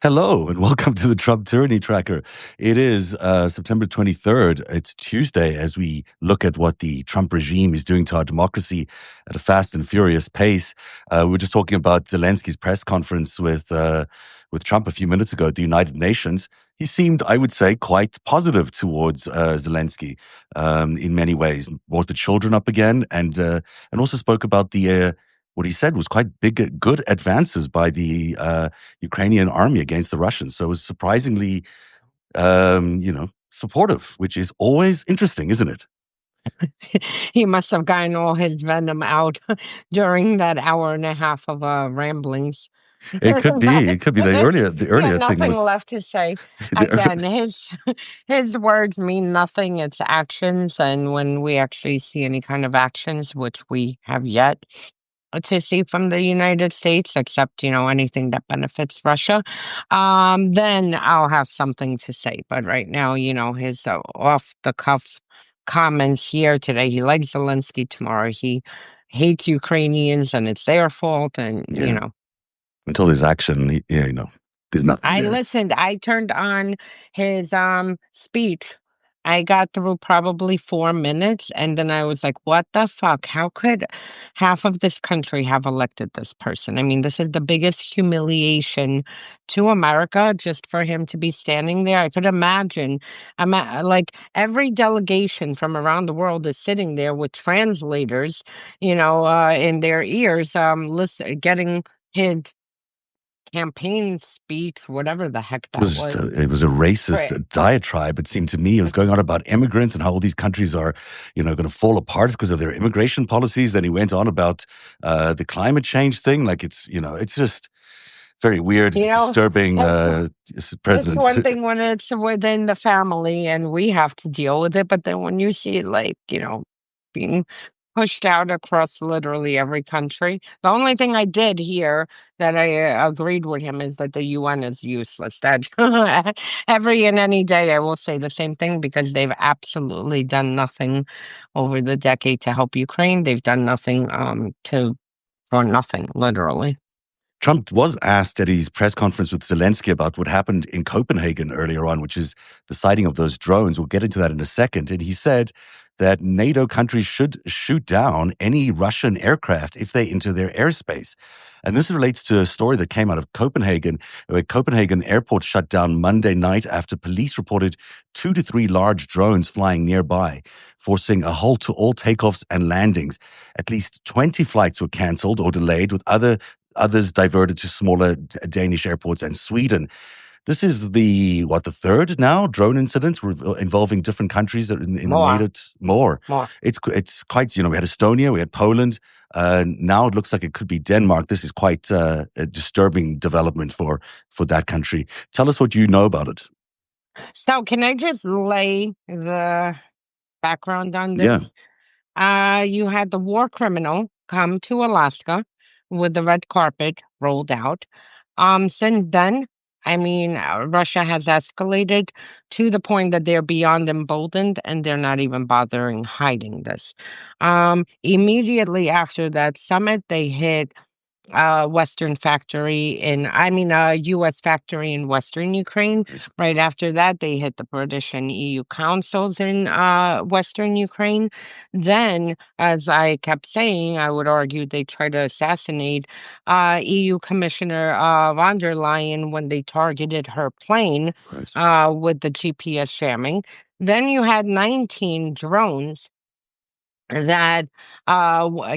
Hello and welcome to the Trump Tyranny Tracker. It is September 23rd. It's Tuesday as we look at what the Trump regime is doing to our democracy at a fast and furious pace. We were just talking about Zelensky's press conference with Trump a few minutes ago at the United Nations. He seemed, I would say, quite positive towards Zelensky in many ways. Brought the children up again and also spoke about the what he said was quite good advances by the Ukrainian army against the Russians. So it was surprisingly, supportive, which is always interesting, isn't it? He must have gotten all his venom out during that hour and a half of ramblings. It could be. It could be the earlier. The He had earlier thing nothing was left to say. the, Again, his words mean nothing. It's actions, and when we actually see any kind of actions, which we have yet to see from the United States, except anything that benefits Russia, then I'll have something to say. But right now, his off the cuff comments here today. He likes Zelensky. Tomorrow, he hates Ukrainians, and it's their fault. And yeah. Until there's action, there's nothing I there. listened. I turned on his speech. I got through probably 4 minutes, and then I was like, what the fuck? How could half of this country have elected this person? I mean, this is the biggest humiliation to America just for him to be standing there. I could imagine, like every delegation from around the world is sitting there with translators, in their ears, getting his campaign speech, whatever the heck It that was just was. it was a racist Right. diatribe. It seemed to me it was going on about immigrants and how all these countries are, going to fall apart because of their immigration policies. Then he went on about the climate change thing. Like it's just very weird, You know, disturbing. it's President. one thing when it's within the family and we have to deal with it, but then when you see it like, being pushed out across literally every country. The only thing I did here that I agreed with him is that the UN is useless. That every and any day I will say the same thing because they've absolutely done nothing over the decade to help Ukraine. They've done nothing for nothing, literally. Trump was asked at his press conference with Zelensky about what happened in Copenhagen earlier on, which is the sighting of those drones. We'll get into that in a second. And he said that NATO countries should shoot down any Russian aircraft if they enter their airspace. And this relates to a story that came out of Copenhagen, where Copenhagen airport shut down Monday night after police reported 2 to 3 large drones flying nearby, forcing a halt to all takeoffs and landings. At least 20 flights were canceled or delayed, with others diverted to smaller Danish airports and Sweden. This is the third now drone incident involving different countries that in the More, NATO. More. more. It's quite, we had Estonia, we had Poland. Now it looks like it could be Denmark. This is quite a disturbing development for that country. Tell us what you know about it. So can I just lay the background on Yeah. this? You had the war criminal come to Alaska with the red carpet rolled out. Since then, I mean, Russia has escalated to the point that they're beyond emboldened and they're not even bothering hiding this. Immediately after that summit, they hit Western factory U.S. factory in Western Ukraine. Right after that, they hit the British and EU councils in Western Ukraine. Then, as I kept saying, I would argue they tried to assassinate EU Commissioner von der Leyen when they targeted her plane with the GPS jamming. Then you had 19 drones that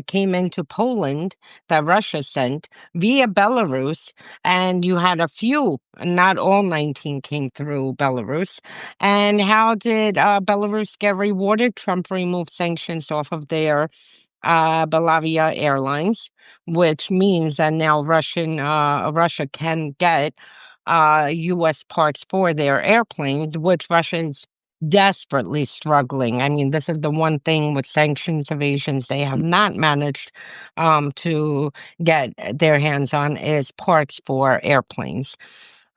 came into Poland that Russia sent via Belarus, and you had a few, not all 19 came through Belarus. And how did Belarus get rewarded? Trump removed sanctions off of their Belavia Airlines, which means that now Russia can get U.S. parts for their airplanes, which Russians desperately struggling. I mean, this is the one thing with sanctions evasions they have not managed to get their hands on is parts for airplanes.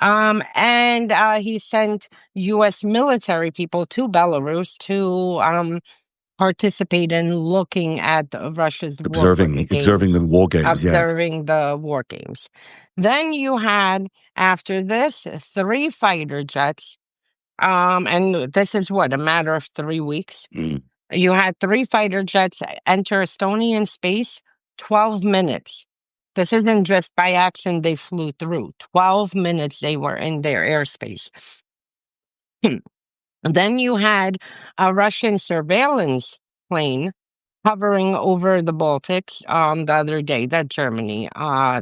And he sent U.S. military people to Belarus to participate in looking at Russia's war Observing cricket games, the war games, yeah. observing the war games. Then you had, after this, 3 fighter jets, and this is what, a matter of 3 weeks? Mm. You had 3 fighter jets enter Estonian space, 12 minutes. This isn't just by accident they flew through. 12 minutes they were in their airspace. Then you had a Russian surveillance plane hovering over the Baltics the other day that Germany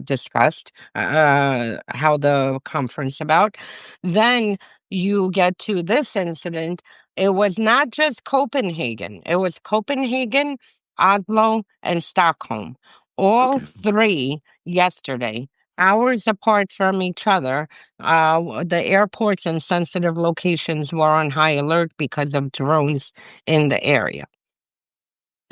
discussed how the conference about. Then you get to this incident. It was not just Copenhagen. It was Copenhagen, Oslo, and Stockholm. All Okay. three yesterday, hours apart from each other. The airports and sensitive locations were on high alert because of drones in the area.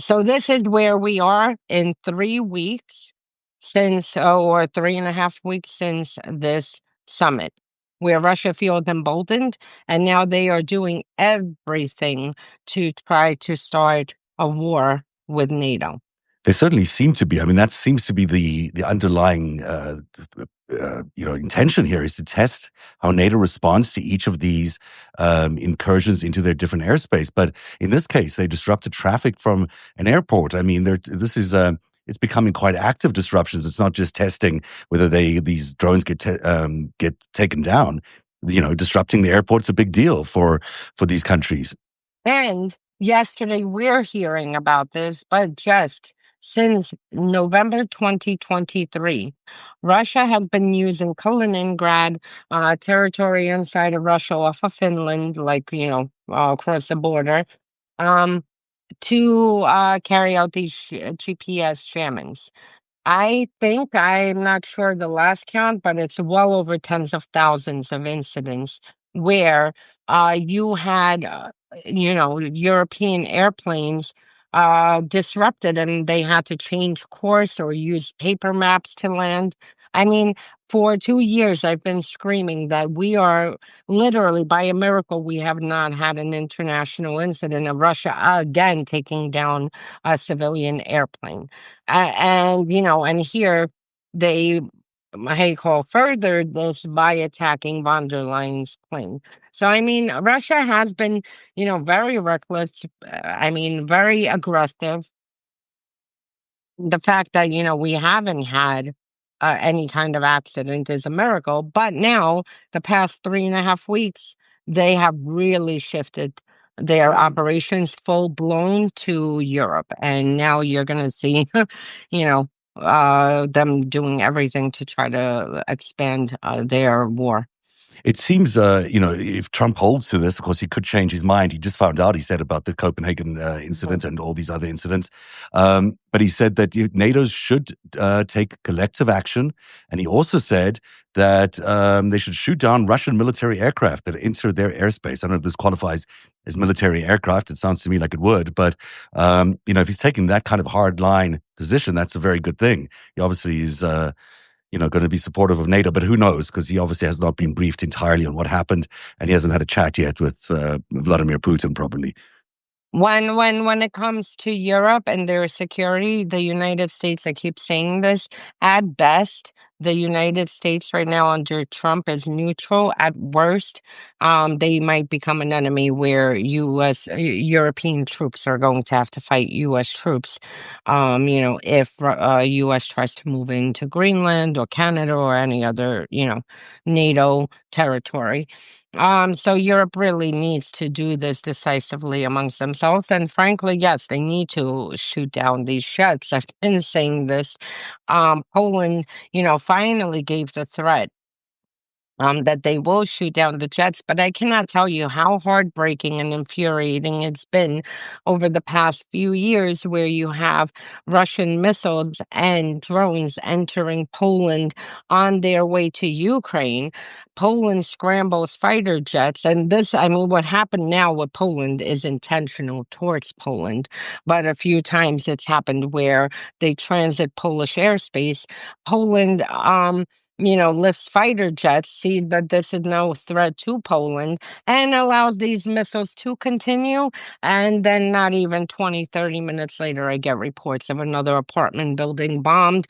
So this is where we are in 3 weeks since, or 3.5 weeks since this summit, where Russia feels emboldened, and now they are doing everything to try to start a war with NATO. They certainly seem to be. I mean, that seems to be the underlying intention here, is to test how NATO responds to each of these incursions into their different airspace. But in this case, they disrupted traffic from an airport. I mean, this is it's becoming quite active disruptions. It's not just testing whether these drones get taken down. Disrupting the airport's a big deal for these countries. And yesterday we're hearing about this, but just since November 2023, Russia has been using Kaliningrad territory inside of Russia off of Finland, like, across the border, um, to carry out these GPS jammings. I think, I'm not sure the last count, but it's well over tens of thousands of incidents where you had, European airplanes disrupted and they had to change course or use paper maps to land. I mean, for 2 years, I've been screaming that we are literally, by a miracle, we have not had an international incident of Russia again taking down a civilian airplane. And here they call further this by attacking von der Leyen's plane. So, I mean, Russia has been, very reckless. I mean, very aggressive. The fact that, we haven't had any kind of accident is a miracle. But now, the past 3.5 weeks, they have really shifted their operations full blown to Europe. And now you're going to see, you know, them doing everything to try to expand their war. It seems, if Trump holds to this, of course, he could change his mind. He just found out, he said, about the Copenhagen incident and all these other incidents. But he said that NATO should take collective action. And he also said that they should shoot down Russian military aircraft that enter their airspace. I don't know if this qualifies as military aircraft. It sounds to me like it would. But, if he's taking that kind of hard line position, that's a very good thing. He obviously is going to be supportive of NATO, but who knows? Because he obviously has not been briefed entirely on what happened, and he hasn't had a chat yet with Vladimir Putin, probably. When it comes to Europe and their security, the United States, I keep saying this, at best, the United States right now under Trump is neutral. At worst, they might become an enemy where European troops are going to have to fight U.S. troops. If U.S. tries to move into Greenland or Canada or any other, NATO territory. So Europe really needs to do this decisively amongst themselves. And frankly, yes, they need to shoot down these jets. I've been saying this. Poland, finally gave the threat that they will shoot down the jets, but I cannot tell you how heartbreaking and infuriating it's been over the past few years where you have Russian missiles and drones entering Poland on their way to Ukraine. Poland scrambles fighter jets, and what happened now with Poland is intentional towards Poland, but a few times it's happened where they transit Polish airspace. Poland, lifts fighter jets, sees that this is no threat to Poland, and allows these missiles to continue. And then, not even 20, 30 minutes later, I get reports of another apartment building bombed,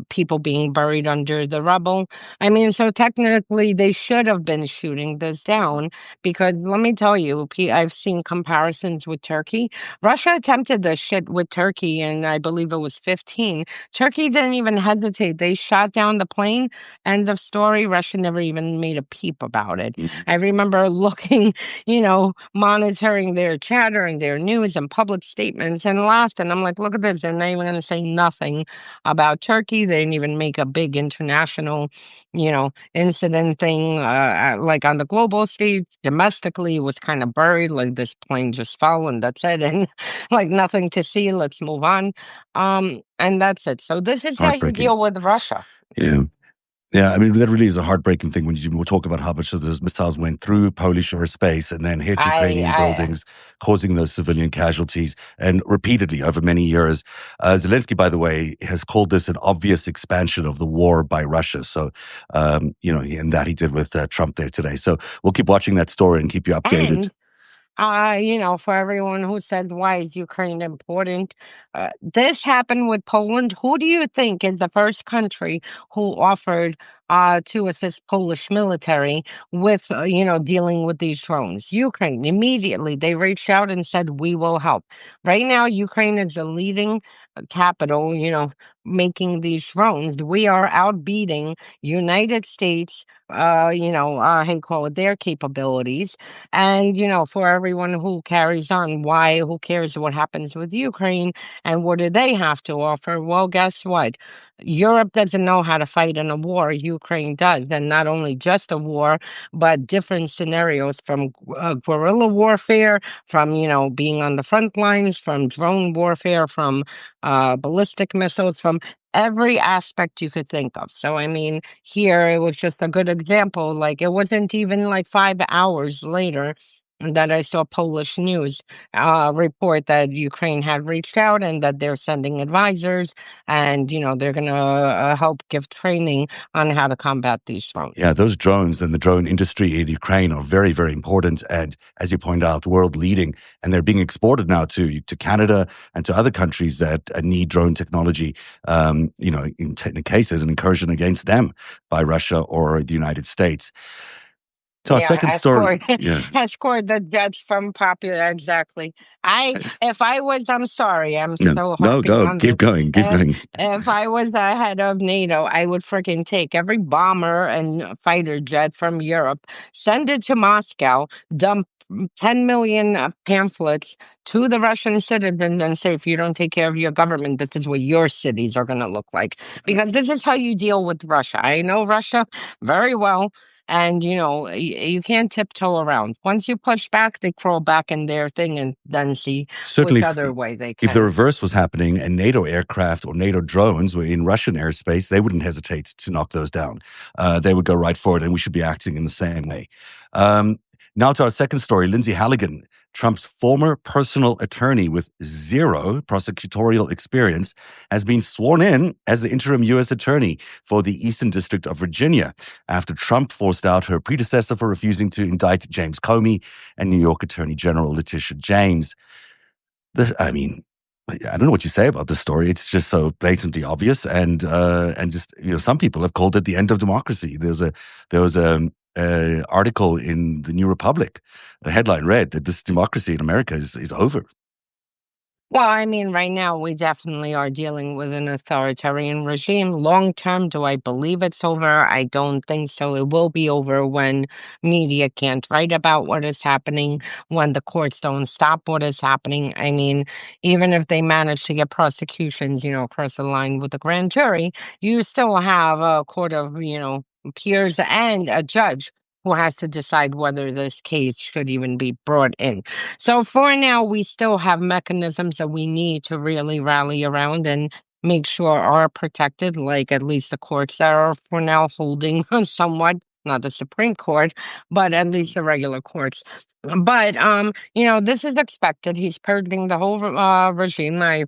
people being buried under the rubble. I mean, so technically, they should have been shooting this down because let me tell you, I've seen comparisons with Turkey. Russia attempted this shit with Turkey, and I believe it was 15. Turkey didn't even hesitate. They shot down the plane. End of story. Russia never even made a peep about it. Mhm. I remember looking, monitoring their chatter and their news and public statements and laughed. And I'm like, look at this. They're not even going to say nothing about Turkey. They didn't even make a big international, incident thing like on the global stage. Domestically, it was kind of buried. Like this plane just fell and that's it. And like nothing to see. Let's move on. And that's it. So this is how you Heartbreaking. deal with Russia. Yeah. Yeah, I mean, that really is a heartbreaking thing when you talk about how much of those missiles went through Polish airspace and then hit Ukrainian I buildings, causing those civilian casualties, and repeatedly over many years. Zelensky, by the way, has called this an obvious expansion of the war by Russia. So, and that he did with Trump there today. So we'll keep watching that story and keep you updated. and for everyone who said, why is Ukraine important? This happened with Poland. Who do you think is the first country who offered to assist Polish military with, dealing with these drones? Ukraine. Immediately, they reached out and said, we will help. Right now, Ukraine is the leading capital, making these drones. We are outbeating United States, how you call it, their capabilities. And, for everyone who carries on, who cares what happens with Ukraine and what do they have to offer? Well, guess what? Europe doesn't know how to fight in a war. Ukraine does. And not only just a war, but different scenarios from guerrilla warfare, from, being on the front lines, from drone warfare, from ballistic missiles, from every aspect you could think of. So, I mean, here it was just a good example. Like, it wasn't even like 5 hours later that I saw Polish news report that Ukraine had reached out and that they're sending advisors and, they're going to help give training on how to combat these drones. Yeah, those drones and the drone industry in Ukraine are very, very important. And as you point out, world leading. And they're being exported now to Canada and to other countries that need drone technology, in cases, an incursion against them by Russia or the United States. To our Yeah, second story. Yeah. I scored the judge from Popular. Exactly. I'm sorry, I'm No, so no, harping go. on Keep this. going. Keep If, going. if I was the head of NATO, I would freaking take every bomber and fighter jet from Europe, send it to Moscow, dump 10 million pamphlets to the Russian citizens and say, if you don't take care of your government, this is what your cities are going to look like. Because this is how you deal with Russia. I know Russia very well. And, you can't tiptoe around. Once you push back, they crawl back in their thing and then see Certainly, which other way they if the can. reverse was happening and NATO aircraft or NATO drones were in Russian airspace, they wouldn't hesitate to knock those down. They would go right for it, and we should be acting in the same way. Now to our second story. Lindsay Halligan, Trump's former personal attorney with zero prosecutorial experience, has been sworn in as the interim U.S. attorney for the Eastern District of Virginia after Trump forced out her predecessor for refusing to indict James Comey and New York Attorney General Letitia James. I mean, I don't know what you say about this story. It's just so blatantly obvious, and just some people have called it the end of democracy. There was a article in the New Republic. The headline read that this democracy in America is over. Well, I mean, right now we definitely are dealing with an authoritarian regime. Long term, do I believe it's over? I don't think so. It will be over when media can't write about what is happening, when the courts don't stop what is happening. I mean, even if they manage to get prosecutions, across the line with the grand jury, you still have a court of, peers and a judge who has to decide whether this case should even be brought in. So for now, we still have mechanisms that we need to really rally around and make sure are protected, like at least the courts that are for now holding somewhat not the Supreme Court, but at least the regular courts. But this is expected. He's purging the whole regime. I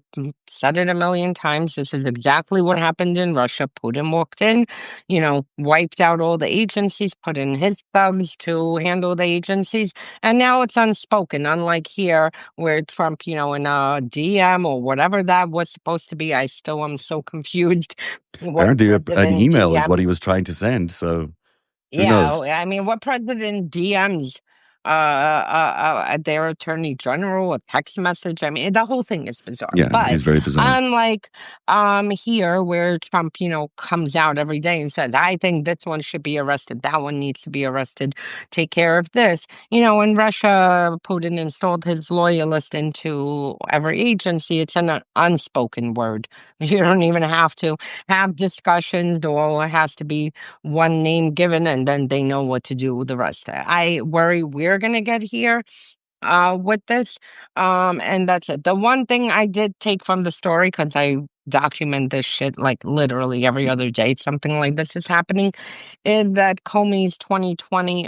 said it a million times. This is exactly what happened in Russia. Putin walked in, wiped out all the agencies, put in his thugs to handle the agencies, and now it's unspoken. Unlike here, where Trump, in a DM or whatever that was supposed to be, I still am so confused. What Apparently, an president email is what DM? he was trying to send. So who Yeah, knows? I mean, what president DMs their attorney general a text message? I mean, the whole thing is bizarre. Yeah, it But is very bizarre. unlike here, where Trump, comes out every day and says, "I think this one should be arrested, that one needs to be arrested, take care of this." In Russia, Putin installed his loyalist into every agency. It's an unspoken word. You don't even have to have discussions. All it has to be one name given, and then they know what to do with the rest. I worry we're gonna get here with this. And that's it. The one thing I did take from the story, because I document this shit like literally every other day, something like this is happening, is that Comey's 2020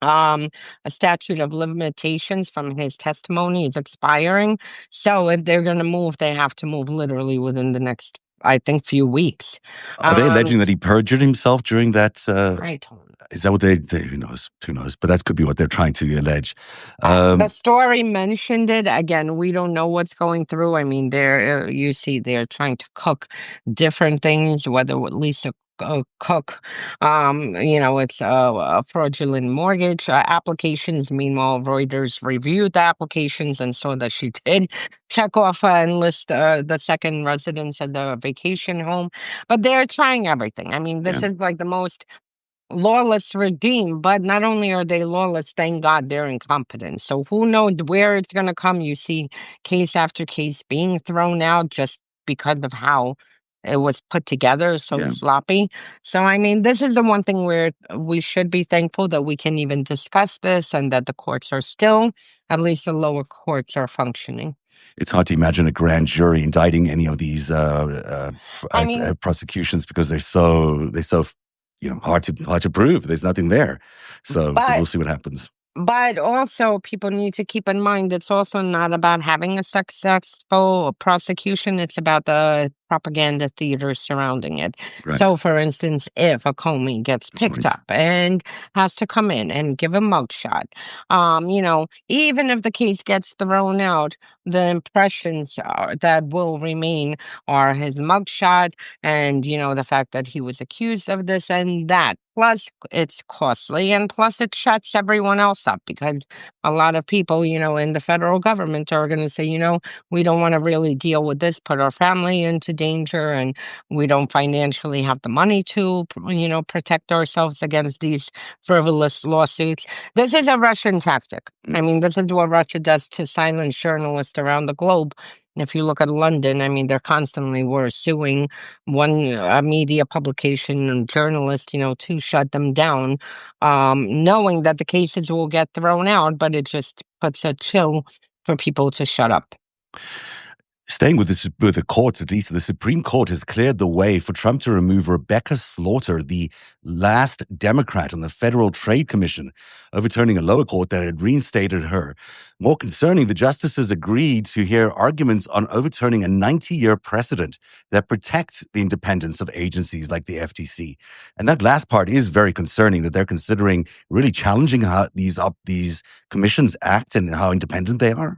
a statute of limitations from his testimony is expiring. So if they're gonna move, they have to move literally within the next, I think, few weeks. Are they Um alleging that he perjured himself during that? I don't Is that what they? Who knows? Who knows? But that could be what they're trying to allege. The Um, story mentioned it. Again, we don't know what's going through. I mean, you see, they're trying to cook different things, whether with Lisa Cook, it's fraudulent mortgage applications. Meanwhile, Reuters reviewed the applications and saw that she did check off and list the second residence at the vacation home. But they're trying everything. I mean, yeah, this is like the most lawless regime, but not only are they lawless, thank God they're incompetent. So who knows where it's going to come? You see case after case being thrown out just because of how it was put together, so yeah. sloppy. So, I mean, this is the one thing where we should be thankful that we can even discuss this and that the courts are still, at least the lower courts, are functioning. It's hard to imagine a grand jury indicting any of these I mean, prosecutions because they're so hard to prove. There's nothing there. So we'll but see what happens. But also, people need to keep in mind it's also not about having a successful prosecution. It's about the propaganda theater surrounding it. Right. So, for instance, if a Comey gets Good picked point. up and has to come in and give a mugshot, even if the case gets thrown out, the impressions that will remain are his mugshot and, the fact that he was accused of this and that. Plus, it's costly, and plus, it shuts everyone else up because a lot of people, in the federal government are going to say, we don't want to really deal with this, put our family into danger, and we don't financially have the money to, protect ourselves against these frivolous lawsuits. This is a Russian tactic. Mm. I mean, this is what Russia does to silence journalists around the globe. If you look at London, I mean, they're constantly were suing one media publication and journalist, to shut them down, knowing that the cases will get thrown out, but it just puts a chill for people to shut up. Staying with the courts, at least the Supreme Court has cleared the way for Trump to remove Rebecca Slaughter, the last Democrat on the Federal Trade Commission, overturning a lower court that had reinstated her. More concerning, the justices agreed to hear arguments on overturning a 90-year precedent that protects the independence of agencies like the FTC. And that last part is very concerning, that they're considering really challenging how these commissions act and how independent they are.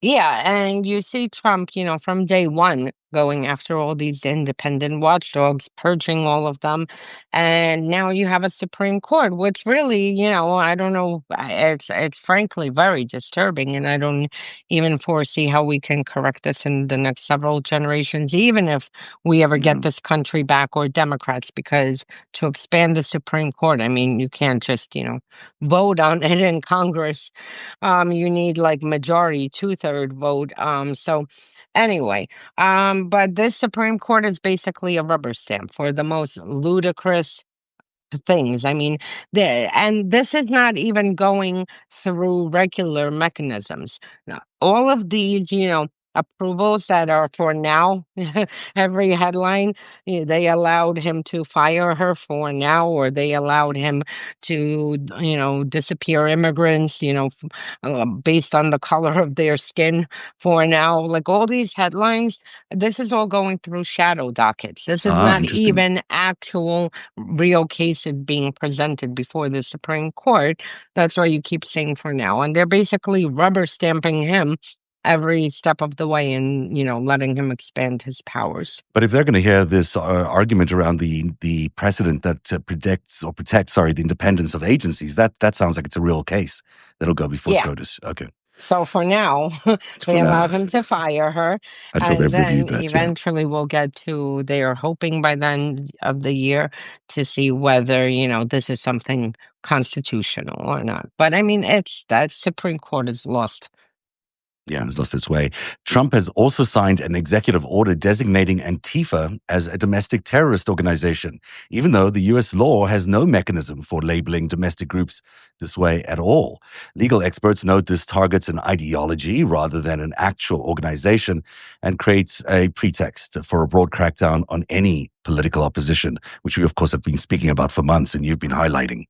Yeah, and you see Trump, from day one going after all these independent watchdogs, purging all of them. And now you have a Supreme Court, which really, I don't know, it's frankly very disturbing. And I don't even foresee how we can correct this in the next several generations, even if we ever Yeah. get this country back or Democrats, because to expand the Supreme Court, I mean, you can't just, vote on it in Congress. You need like majority, two-third vote. So anyway, but this Supreme Court is basically a rubber stamp for the most ludicrous things. I mean, and this is not even going through regular mechanisms. Now, all of these, approvals that are for now. Every headline, they allowed him to fire her for now, or they allowed him to, disappear immigrants, based on the color of their skin for now. Like all these headlines, this is all going through shadow dockets. This is Ah, not interesting. even actual real cases being presented before the Supreme Court. That's why you keep saying for now. And they're basically rubber stamping him every step of the way and, letting him expand his powers. But if they're going to hear this argument around the precedent that protects, sorry, the independence of agencies, that sounds like it's a real case that'll go before Yeah. SCOTUS. Okay, So for now, for they now, allowed him to fire her. until And they've reviewed then that, yeah. eventually we'll get to, they are hoping by the end of the year to see whether, this is something constitutional or not. But I mean, that Supreme Court is lost. Yeah, it's lost its way. Trump has also signed an executive order designating Antifa as a domestic terrorist organization, even though the U.S. law has no mechanism for labeling domestic groups this way at all. Legal experts note this targets an ideology rather than an actual organization and creates a pretext for a broad crackdown on any political opposition, which we, of course, have been speaking about for months and you've been highlighting.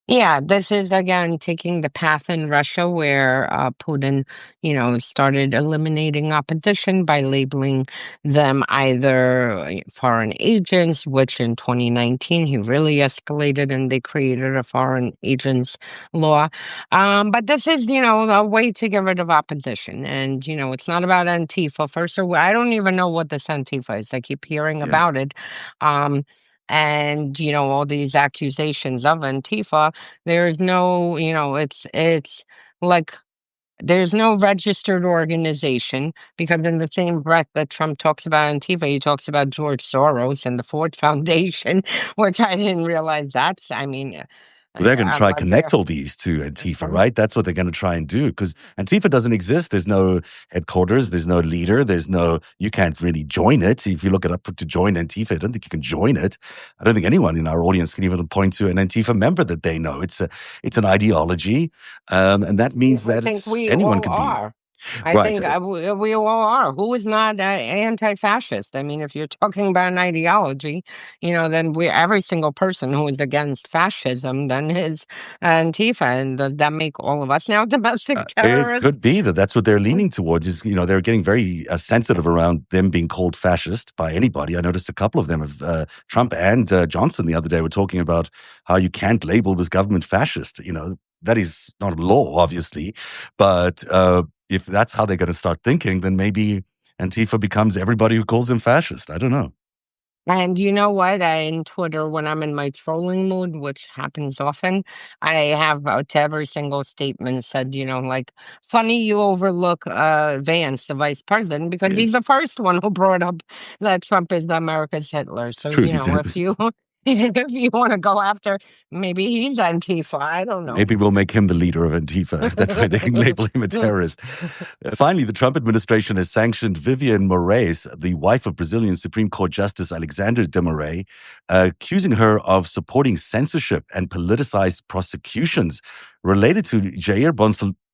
Yeah, this is again taking the path in Russia where Putin, started eliminating opposition by labeling them either foreign agents, which in 2019 he really escalated and they created a foreign agents law. But this is, a way to get rid of opposition. And, it's not about Antifa. First of all, I don't even know what this Antifa is. I keep hearing Yeah. about it. Um, and all these accusations of Antifa, there's no, it's like there's no registered organization, because in the same breath that Trump talks about Antifa, he talks about George Soros and the Ford Foundation, which I didn't realize that's, I mean, Well, they're going to try to unless connect they're all these to Antifa, right? That's what they're going to try and do because Antifa doesn't exist. There's no headquarters. There's no leader. You can't really join it. If you look it up to join Antifa, I don't think you can join it. I don't think anyone in our audience can even point to an Antifa member that they know. It's an ideology. And that Yeah, means I that think we anyone all can be. are. I Right. think we all are. Who is not anti-fascist? I mean, if you're talking about an ideology, then every single person who is against fascism then is Antifa, and does that make all of us now domestic It terrorists? could be that that's what they're leaning towards is, they're getting very sensitive around them being called fascist by anybody. I noticed a couple of them, Trump and Johnson the other day were talking about how you can't label this government fascist. That is not a law, obviously. But if that's how they're going to start thinking, then maybe Antifa becomes everybody who calls him fascist. I don't know. And you know what? In Twitter, when I'm in my trolling mood, which happens often, I have to every single statement said, like, funny you overlook Vance, the vice president, because Yeah, he's the first one who brought up that Trump is America's Hitler. it's So, true. He did. if you if you want to go after, maybe he's Antifa. I don't know. Maybe we'll make him the leader of Antifa. That way they can label him a terrorist. Finally, the Trump administration has sanctioned Viviane Moraes, the wife of Brazilian Supreme Court Justice Alexander de Moraes, accusing her of supporting censorship and politicized prosecutions related to Jair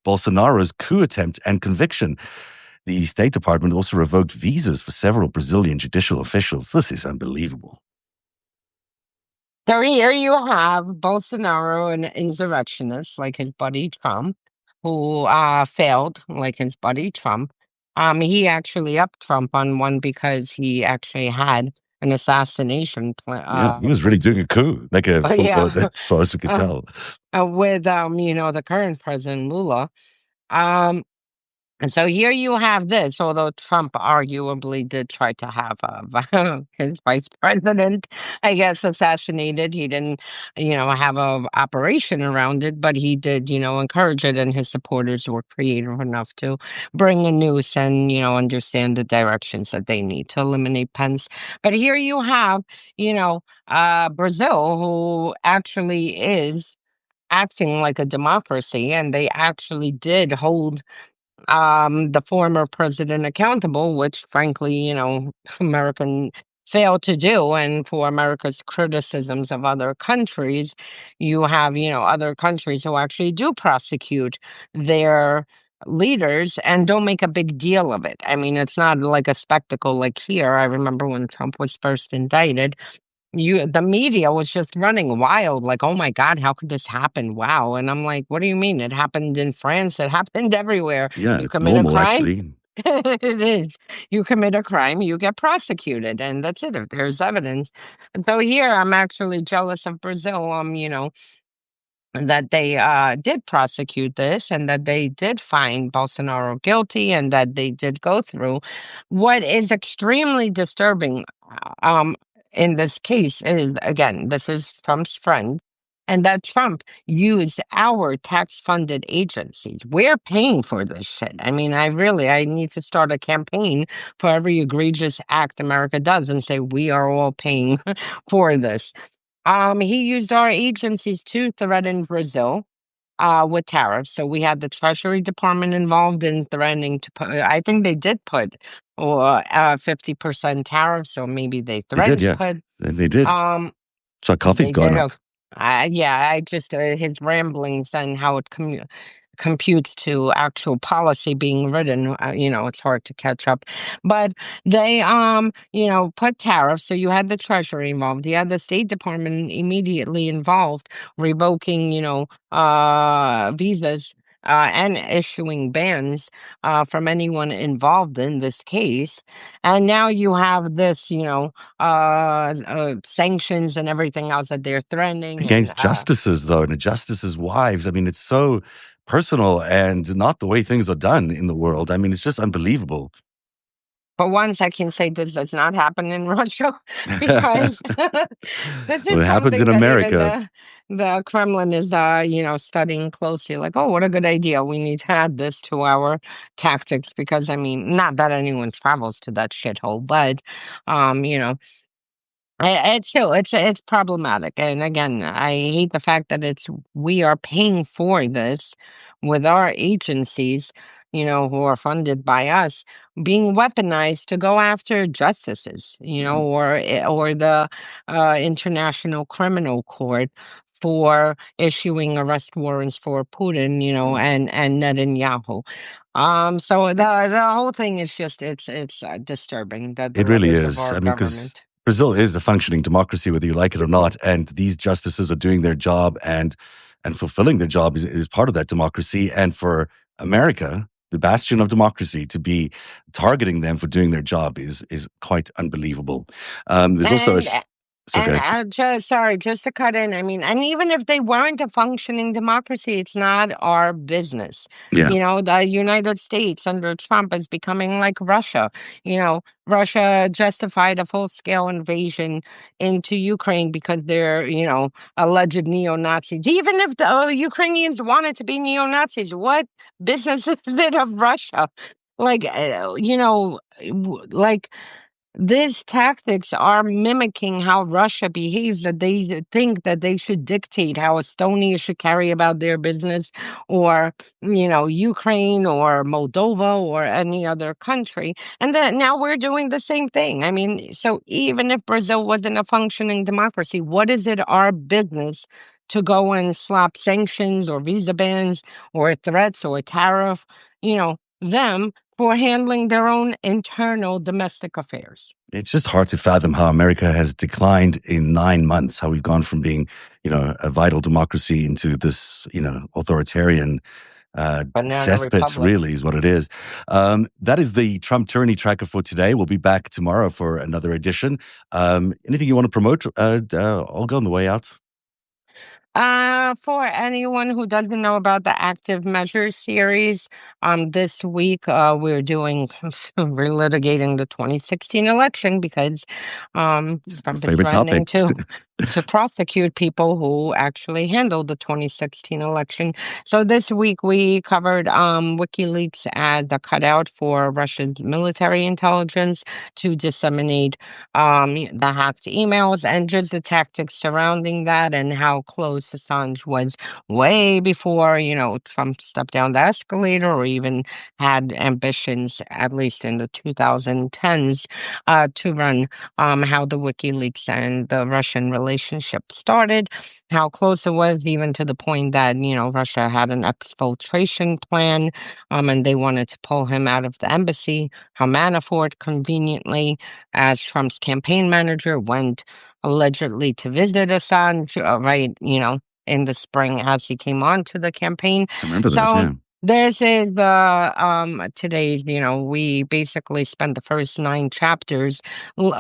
Bolsonaro's coup attempt and conviction. The State Department also revoked visas for several Brazilian judicial officials. This is unbelievable. So here you have Bolsonaro, an insurrectionist like his buddy Trump, who failed like his buddy Trump. He actually upped Trump on one because he actually had an assassination plan. Yeah, he was really doing a coup, like Yeah, as far as we could tell. with the current president Lula. Um, And so here you have this, although Trump arguably did try to have his vice president, I guess, assassinated. He didn't, have a operation around it, but he did, encourage it, and his supporters were creative enough to bring a noose and, understand the directions that they need to eliminate Pence. But here you have, Brazil, who actually is acting like a democracy, and they actually did hold the former president accountable, which frankly, American failed to do. And for America's criticisms of other countries, you have, other countries who actually do prosecute their leaders and don't make a big deal of it. I mean, it's not like a spectacle like here. I remember when Trump was first indicted, the media was just running wild, like, oh my God, how could this happen? Wow. And I'm like, what do you mean? It happened in France, it happened everywhere. Yeah, You it's commit a normal, crime. actually. It is. You commit a crime, you get prosecuted, and that's it if there's evidence. And so here I'm actually jealous of Brazil. That they did prosecute this and that they did find Bolsonaro guilty and that they did go through. What is extremely disturbing in this case is, again, this is Trump's friend, and that Trump used our tax-funded agencies. We're paying for this shit. I mean, I need to start a campaign for every egregious act America does and say we are all paying for this. He used our agencies to threaten Brazil with tariffs. So we had the Treasury Department involved in threatening to put, I think they did put 50% tariffs, or maybe they They did, threatened to yeah. put. They did. Um, So coffee's they gone did. up. Yeah, I just, his ramblings and how it computes to actual policy being written, it's hard to catch up. But they, put tariffs. So you had the Treasury involved. You had the State Department immediately involved, revoking, visas. And issuing bans from anyone involved in this case. And now you have this, sanctions and everything else that they're threatening. And Against justices, though, and the justices' wives. I mean, it's so personal and not the way things are done in the world. I mean, it's just unbelievable. for once, I can say this does not happen in Russia because this Well, is it happens in something that even America. the Kremlin is, studying closely. Like, oh, what a good idea! We need to add this to our tactics because, I mean, not that anyone travels to that shithole, but, you know, it's still it's problematic, and again, I hate the fact that it's we are paying for this with our agencies, who are funded by us, being weaponized to go after justices, or the International Criminal Court for issuing arrest warrants for Putin, and Netanyahu. So the whole thing is just it's disturbing that the It really levers of is. our I mean, because government. Brazil is a functioning democracy, whether you like it or not, and these justices are doing their job and fulfilling their job is part of that democracy. And for America, the bastion of democracy, to be targeting them for doing their job is quite unbelievable. There's also And so good. just to cut in, I mean, and even if they weren't a functioning democracy, it's not our business. Yeah. The United States under Trump is becoming like Russia. Russia justified a full-scale invasion into Ukraine because they're, alleged neo-Nazis. Even if the Ukrainians wanted to be neo-Nazis, what business is it of Russia? Like, like these tactics are mimicking how Russia behaves, that they think that they should dictate how Estonia should carry about their business, or, Ukraine or Moldova or any other country. And then now we're doing the same thing. I mean, so even if Brazil wasn't a functioning democracy, what is it our business to go and slap sanctions or visa bans or threats or tariff, them for handling their own internal domestic affairs? It's just hard to fathom how America has declined in 9 months, how we've gone from being, a vital democracy into this, authoritarian Banana cesspit, Republic. really, is what it is. That is the Trump tourney tracker for today. We'll be back tomorrow for another edition. Anything you want to promote, Olga, on the way out? For anyone who doesn't know about the Active Measures series, this week we're doing relitigating the 2016 election because It's my Trump is favorite threatening topic. to prosecute people who actually handled the 2016 election. So this week we covered WikiLeaks as a cutout for Russian military intelligence to disseminate the hacked emails and just the tactics surrounding that and how close Assange was way before, Trump stepped down the escalator or even had ambitions, at least in the 2010s, to run how the WikiLeaks and the Russian relations relationship started, how close it was, even to the point that, Russia had an exfiltration plan, and they wanted to pull him out of the embassy, how Manafort conveniently, as Trump's campaign manager, went allegedly to visit Assange, right, in the spring as he came on to the campaign. I remember that, So yeah. this is today's, we basically spent the first 9 chapters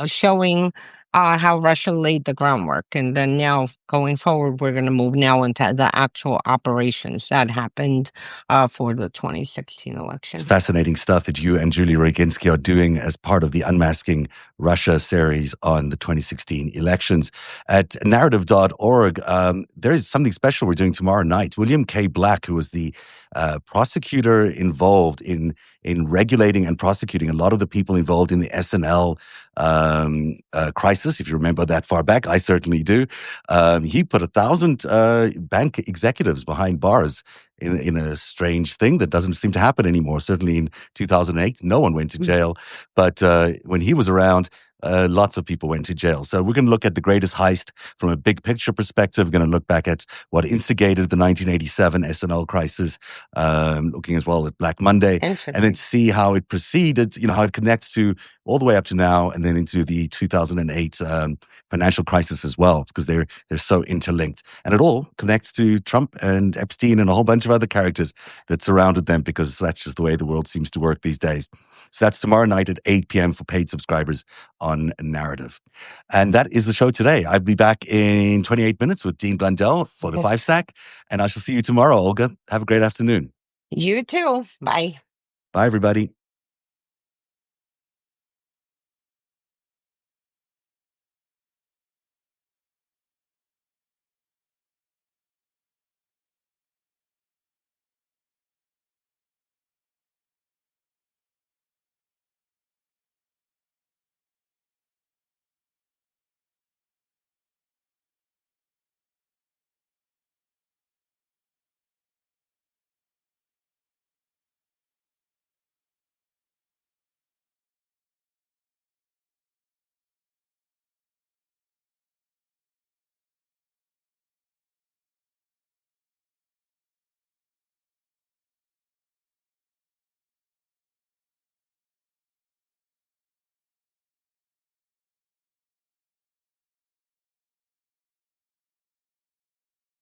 showing how Russia laid the groundwork. And then now going forward, we're going to move now into the actual operations that happened for the 2016 It's election. fascinating stuff that you and Julie Roginski are doing as part of the Unmasking Russia series on the 2016 elections. At narrative.org, there is something special we're doing tomorrow night. William K. Black, who was the prosecutor involved in regulating and prosecuting a lot of the people involved in the SNL crisis, if you remember that far back, I certainly do. He put 1,000 bank executives behind bars in a strange thing that doesn't seem to happen anymore. Certainly in 2008, no one went to jail. But when he was around, lots of people went to jail. So we're going to look at the greatest heist from a big picture perspective. We're going to look back at what instigated the 1987 SNL crisis, looking as well at Black Monday, and then Interesting. see how it proceeded, how it connects to all the way up to now, and then into the 2008 financial crisis as well, because they're so interlinked. And it all connects to Trump and Epstein and a whole bunch of other characters that surrounded them, because that's just the way the world seems to work these days. So that's tomorrow night at 8 p.m. for paid subscribers on Narrative. And that is the show today. I'll be back in 28 minutes with Dean Blundell for the 5 Stack. And I shall see you tomorrow, Olga. Have a great afternoon. You too. Bye. Bye, everybody.